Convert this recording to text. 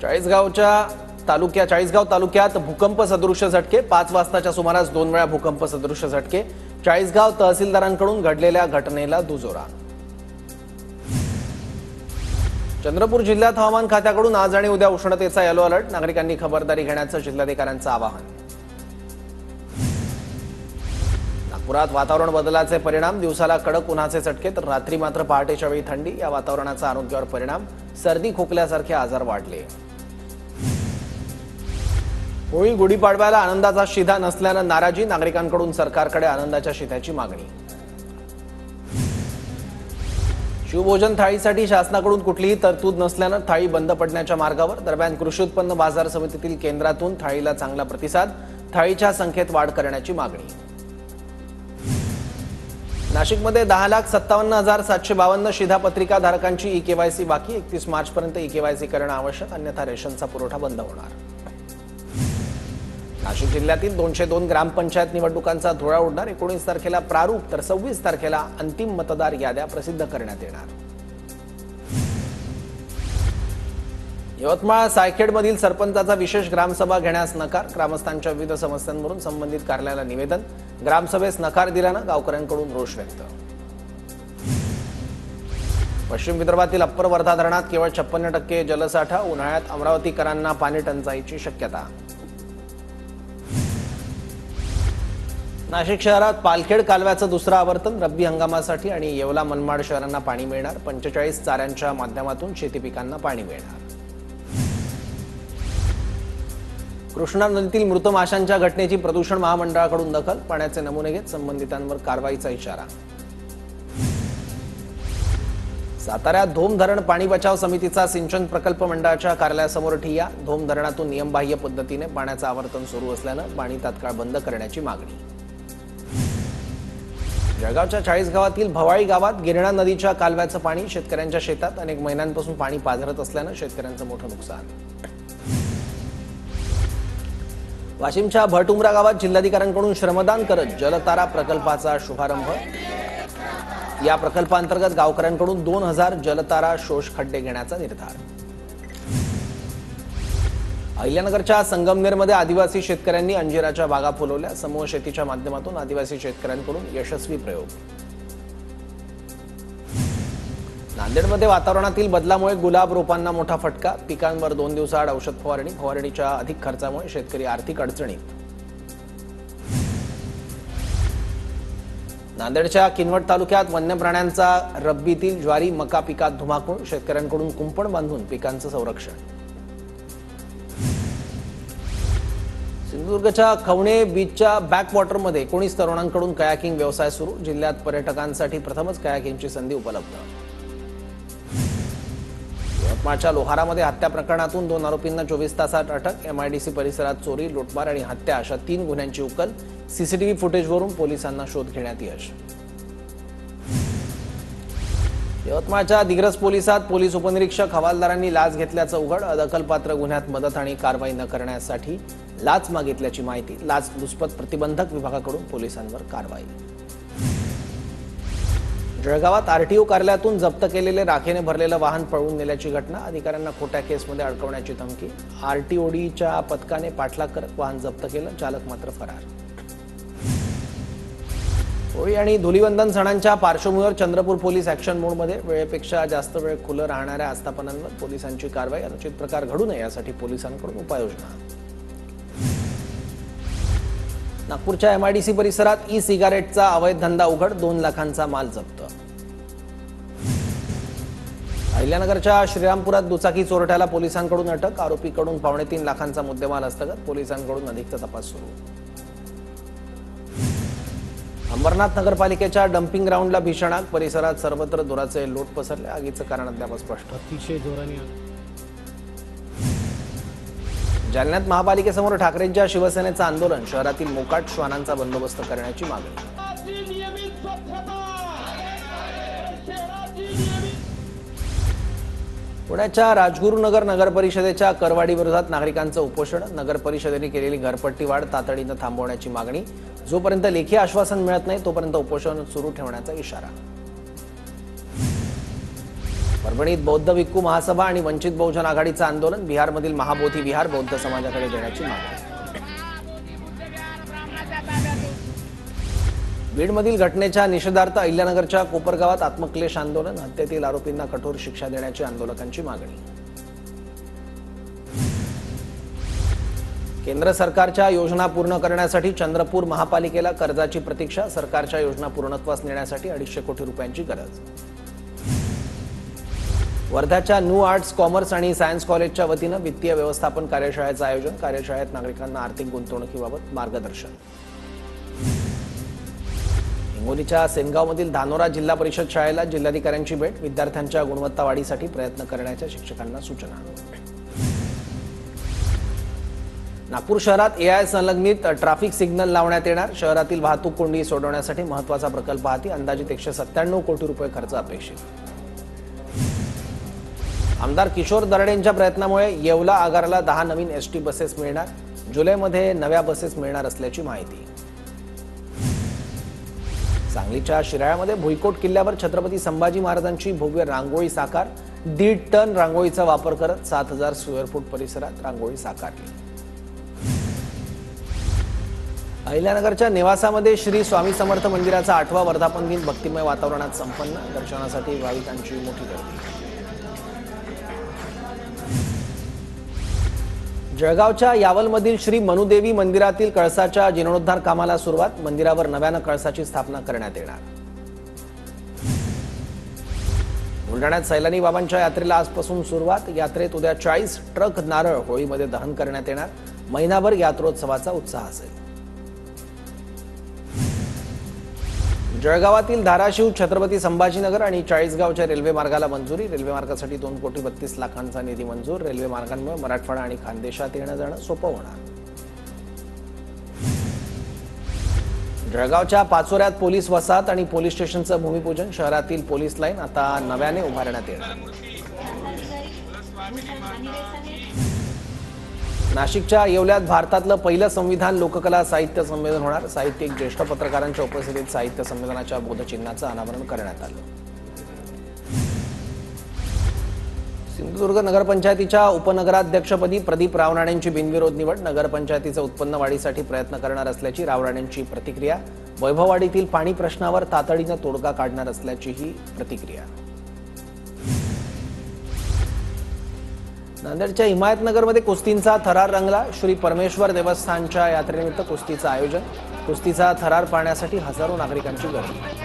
चाळीसगाव तालुक्यात भूकंप सदृश झटके 5 वाजताच्या सुमारास 2 वेळा भूकंप सदृश झटके। चाळीसगाव तहसीलदारांकडून घडलेल्या घटनेला दुजोरा। चंद्रपूर जिल्ह्यात हवामान खात्याकडून आज आणि उद्या उष्णतेचा येलो अलर्ट, नागरिकांनी खबरदारी घेण्याचं जिल्हाधिकाऱ्यांचं आवाहन। नागपुरात वातावरण बदलाचे परिणाम, दिवसाला कडक उन्हाचे चटके तर रात्री मात्र पहाटेच्या वेळी थंडी। या वातावरणाचा आरोग्यावर परिणाम, सर्दी खोकल्यासारखे आजार वाढले। होळी गुढीपाडव्याला आनंदाचा शिधा नसल्यानं नाराजी, नागरिकांकडून सरकारकडे आनंदाच्या शिध्याची मागणी। शिवभोजन थाळीसाठी शासनाकडून कुठलीही तरतूद नसल्यानं थाळी बंद पडण्याच्या मार्गावर। दरम्यान कृषी उत्पन्न बाजार समितीतील केंद्रातून थाळीला चांगला प्रतिसाद, थाळीच्या संख्येत वाढ करण्याची मागणी। नाशिकमध्ये 10,57,752 शिधापत्रिका धारकांची ई-केवायसी बाकी। 31 मार्चपर्यंत ई-केवायसी करणं आवश्यक, अन्यथा रेशनचा पुरवठा बंद होणार। नाशिक जिल्ह्यातील 202 ग्रामपंचायत निवडणुकांचा धुळा उडणार। 19 तारखेला प्रारूप तर 26 तारखेला अंतिम मतदार याद्या प्रसिद्ध करण्यात येणार। यवतमाळ सायखेडमधील सरपंचाचा विशेष ग्रामसभा घेण्यास नकार, ग्रामस्थांच्या विविध समस्यांवरून संबंधित कार्यालयाला निवेदन। ग्रामसभेस नकार दिल्यानं गावकऱ्यांकडून रोष व्यक्त। पश्चिम विदर्भातील अप्पर वर्धा धरणात केवळ 56% जलसाठा, उन्हाळ्यात अमरावतीकरांना पाणी टंचाईची शक्यता। नाशिक शहरात पालखेड कालव्याचं दुसरं आवर्तन, रब्बी हंगामासाठी आणि येवला मनमाड शहरांना पाणी मिळणार। 45 चाऱ्यांच्या माध्यमातून शेती पिकांना पाणी मिळणार। कृष्णा नदीतील मृत माशांच्या घटनेची प्रदूषण महामंडळाकडून दखल, पाण्याचे नमुने घेत संबंधितांवर कारवाईचा इशारा। साताऱ्यात धोम धरण पाणी बचाव समितीचा सिंचन प्रकल्प मंडळाच्या कार्यालयासमोर ठिय्या। धोम धरणातून नियमबाह्य पद्धतीने पाण्याचं आवर्तन सुरू असल्यानं पाणी तात्काळ बंद करण्याची मागणी। जळगावच्या चाळीसगावातील भवाळी गावात गिरणा नदीच्या कालव्याचं पाणी, शेतकऱ्यांच्या शेतात अनेक महिन्यांपासून पाणी पाझरत असल्यानं शेतकऱ्यांचं मोठं नुकसान। वाशिमच्या भटउमरा गावात जिल्हाधिकाऱ्यांकडून श्रमदान करत जलतारा प्रकल्पाचा शुभारंभ। या प्रकल्पांतर्गत गावकऱ्यांकडून 2000 जलतारा शोष खड्डे घेण्याचा निर्धार। अहिल्यानगरच्या संगमनेरमध्ये आदिवासी शेतकऱ्यांनी अंजिराच्या बागा फुलवल्या। समूह शेतीच्या माध्यमातून आदिवासी शेतकऱ्यांकडून यशस्वी प्रयोग। नांदेडमध्ये वातावरणातील बदलामुळे गुलाब रोपांना मोठा फटका, पिकांवर 2 दिवसाआड औषध फवारणीच्या अधिक खर्चामुळे शेतकरी आर्थिक अडचणीत। नांदेडच्या किनवट तालुक्यात वन्य प्राण्यांचा रब्बीतील ज्वारी मका पिकात धुमाकूळ, शेतकऱ्यांकडून कुंपण बांधून पिकांचं संरक्षण। सिंधुदुर्गच्या खवणे बीचच्या बॅकवॉटरमध्ये 19 तरुणांकडून कयाकिंग व्यवसाय सुरू, जिल्ह्यात पर्यटकांसाठी प्रथमच कयाकिंगची संधी उपलब्ध। यवतमाळच्या लोहारामध्ये हत्या प्रकरणातून 2 आरोपींना 24 तासात अटक। एमआयडीसी परिसरात चोरी, लुटमार आणि हत्या अशा 3 गुन्ह्यांची उकल। सीसीटीव्ही फुटेजवरून पोलिसांना शोध घेण्यात यश। यवतमाळच्या दिग्रस पोलिसात पोलीस उपनिरीक्षक हवालदारांनी लाच घेतल्याचं उघड, अदखलपात्र गुन्ह्यात मदत आणि कारवाई न करण्यासाठी लाच मागितल्याची माहिती। लाचलुचपत प्रतिबंधक विभागाकडून पोलिसांवर कारवाई। जळगावात आरटीओ कार्यालयातून जप्त केलेले राखेने भरलेलं वाहन पळवून नेल्याची घटना, अधिकाऱ्यांना खोट्या केसमध्ये अडकवण्याची धमकी। आरटीओडीच्या पथकाने पाठलाग करत वाहन जप्त केलं, चालक मात्र फरार। होळी आणि धुलीवंदन सणांच्या पार्श्वभूमीवर चंद्रपूर पोलीस ॲक्शन मोडमध्ये, वेळेपेक्षा जास्त वेळ खुलं राहणाऱ्या आस्थापनांवर पोलिसांची कारवाई। अनुचित प्रकार घडू नये यासाठी पोलिसांकडून उपाययोजना। नागपूरच्या एमआयडीसी परिसरात ई सिगारेटचा अवैध धंदा उघड, 2 लाखांचा माल जप्त। अहिल्यानगरच्या श्रीरामपुरात दुचाकी चोरट्याला पोलिसांकडून अटक, आरोपीकडून 3.25 लाखांचा मुद्देमाल हस्तगत, पोलिसांकडून अधिकचा तपास सुरू। अंबरनाथ नगरपालिकेच्या डम्पिंग ग्राउंडला भीषण आग, परिसरात सर्वत्र धुराचे लोट पसरले, आगीचं कारण अद्याप स्पष्ट। अतिशय जोराने जालन्यात महापालिकेसमोर ठाकरेंच्या शिवसेनेचं आंदोलन, शहरातील मोकाट श्वानांचा बंदोबस्त करण्याची मागणी। पुण्याच्या राजगुरुनगर नगरपरिषदेच्या करवाढी विरोधात नागरिकांचं उपोषण, नगरपरिषदेने केलेली घरपट्टी वाढ तातडीनं थांबवण्याची मागणी। जोपर्यंत लेखी आश्वासन मिळत नाही तोपर्यंत उपोषण सुरू ठेवण्याचा इशारा। परभणीत बौद्ध भिक्खू महासभा आणि वंचित बहुजन आघाडीचं आंदोलन, बिहारमधील महाबोधी विहार बौद्ध समाजाकडे देण्याची मागणी. बीडमधील घटनेच्या निषेधार्थ अहिल्यानगरच्या कोपरगावात आत्मक्लेश आंदोलन, हत्येतील आरोपींना कठोर शिक्षा देण्याची आंदोलकांची मागणी. केंद्र सरकारच्या योजना पूर्ण करण्यासाठी चंद्रपूर महापालिकेला कर्जाची प्रतीक्षा, सरकारच्या योजना पूर्णत्वास नेण्यासाठी 250 कोटी रुपयांची गरज. वर्ध्याच्या न्यू आर्ट्स कॉमर्स आणि सायन्स कॉलेजच्या वतीनं वित्तीय व्यवस्थापन कार्यशाळेचं आयोजन, कार्यशाळेत नागरिकांना आर्थिक गुंतवणुकीबाबत मार्गदर्शन. हिंगोलीच्या सेनगावमधील धानोरा जिल्हा परिषद शाळेला जिल्हाधिकाऱ्यांची भेट, विद्यार्थ्यांच्या गुणवत्ता वाढीसाठी प्रयत्न करण्याच्या शिक्षकांना सूचना. नागपूर शहरात एआय संलग्नित ट्रॅफिक सिग्नल लावण्यात येणार, शहरातील वाहतूक कोंडी सोडवण्यासाठी महत्त्वाचा प्रकल्प हाती, अंदाजित 197 कोटी रुपये खर्च अपेक्षित. आमदार किशोर दराडेंच्या प्रयत्नामुळे येवला आगाराला 10 नवीन एसटी बसेस मिळणार, जुलैमध्ये नव्या बसेस मिळणार असल्याची माहिती. सांगलीच्या शिराळ्यामध्ये भुईकोट किल्ल्यावर छत्रपती संभाजी महाराजांची भव्य रांगोळी साकार, 1.5 टन रांगोळीचा वापर करत 7000 स्क्वेअर फूट परिसरात रांगोळी साकारली. अहिल्यानगरच्या नेवासामध्ये श्री स्वामी समर्थ मंदिराचा 8वा वर्धापन दिन भक्तिमय वातावरणात संपन्न, दर्शनासाठी भाविकांची मोठी गर्दी. जळगावच्या यावलमधील श्री मनुदेवी मंदिरातील कळसाच्या जीर्णोद्धार कामाला सुरुवात, मंदिरावर नव्यानं कळसाची स्थापना करण्यात येणार. बुलढाण्यात सैलानी बाबांच्या यात्रेला आजपासून सुरुवात, यात्रेत उद्या 40 ट्रक नारळ होळीमध्ये दहन करण्यात येणार, महिनाभर यात्रोत्सवाचा उत्साह असेल. जळगावातील धाराशिव, छत्रपती संभाजीनगर आणि चाळीसगावच्या रेल्वे मार्गाला मंजुरी, रेल्वे मार्गासाठी 2,32 लाखांचा निधी मंजूर, रेल्वे मार्गांमुळे मराठवाडा आणि खानदेशात येणं जाणं सोपं होणार. जळगावच्या पाचोऱ्यात पोलीस वसाहत आणि पोलीस स्टेशनचं भूमिपूजन, शहरातील पोलीस लाईन आता नव्याने उभारण्यात येणार. नाशिकच्या येवल्यात भारतातलं पहिलं संविधान लोककला साहित्य संमेलन होणार, साहित्यिक ज्येष्ठ पत्रकारांच्या उपस्थितीत साहित्य संमेलनाच्या बोधचिन्हाचं अनावरण करण्यात आलं. सिंधुदुर्ग नगरपंचायतीच्या उपनगराध्यक्षपदी प्रदीप रावराणेंची बिनविरोध निवड, नगरपंचायतीचं उत्पन्न वाढीसाठी प्रयत्न करणार असल्याची रावराणेंची प्रतिक्रिया, वैभववाडीतील पाणी प्रश्नावर तातडीनं तोडगा काढणार असल्याचीही प्रतिक्रिया. नांदेडच्या हिमायतनगरमध्ये कुस्तींचा थरार रंगला, श्री परमेश्वर देवस्थानच्या यात्रेनिमित्त कुस्तीचं आयोजन, कुस्तीचा थरार पाहण्यासाठी हजारो नागरिकांची गर्दी.